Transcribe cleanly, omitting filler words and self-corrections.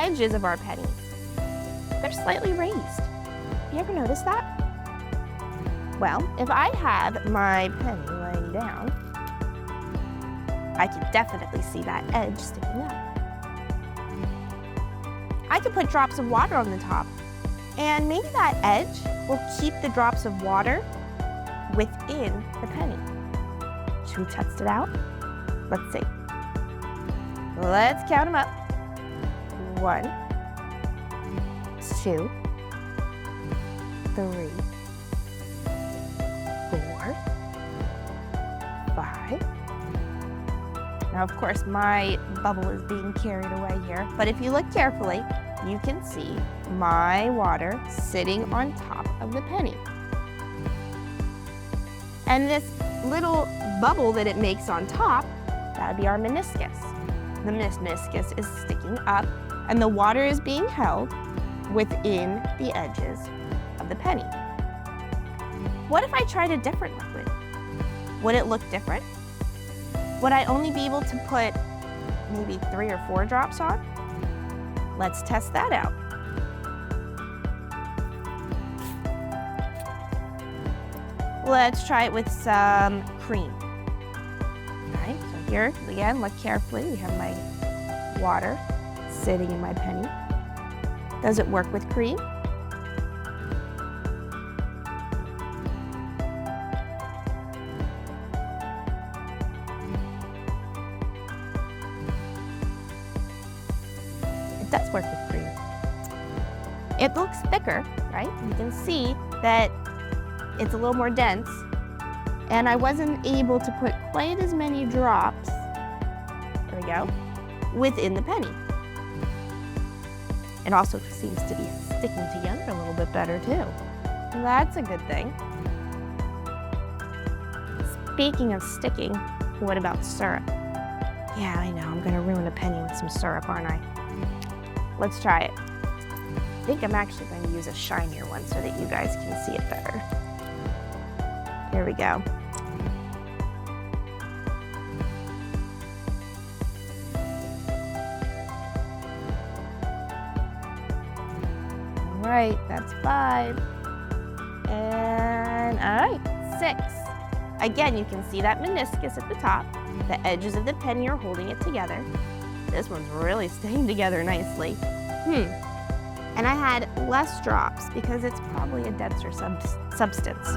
edges of our pennies, they're slightly raised. You ever notice that? Well, if I have my penny laying down, I can definitely see that edge sticking up. I could put drops of water on the top, and maybe that edge will keep the drops of water within the penny. Should we test it out? Let's see. Let's count them up. 1, 2, 3, 4, 5. Now, of course, my bubble is being carried away here, but if you look carefully, you can see my water sitting on top of the penny. And this little bubble that it makes on top, that would be our meniscus. The meniscus is sticking up, and the water is being held within the edges of the penny. What if I tried a different liquid? Would it look different? Would I only be able to put maybe 3 or 4 drops on? Let's test that out. Let's try it with some cream. Okay, so here, again, look carefully. We have my water sitting in my penny. Does it work with cream? It does work with cream. It looks thicker, right? You can see that it's a little more dense, and I wasn't able to put quite as many drops, there we go, within the penny. It also seems to be sticking together a little bit better too. That's a good thing. Speaking of sticking, what about syrup? Yeah, I know, I'm gonna ruin a penny with some syrup, aren't I? Let's try it. I think I'm actually going to use a shinier one so that you guys can see it better. Here we go. All right, that's 5. And all right, 6. Again, you can see that meniscus at the top. The edges of the penny are holding it together. This one's really staying together nicely. And I had less drops because it's probably a denser substance.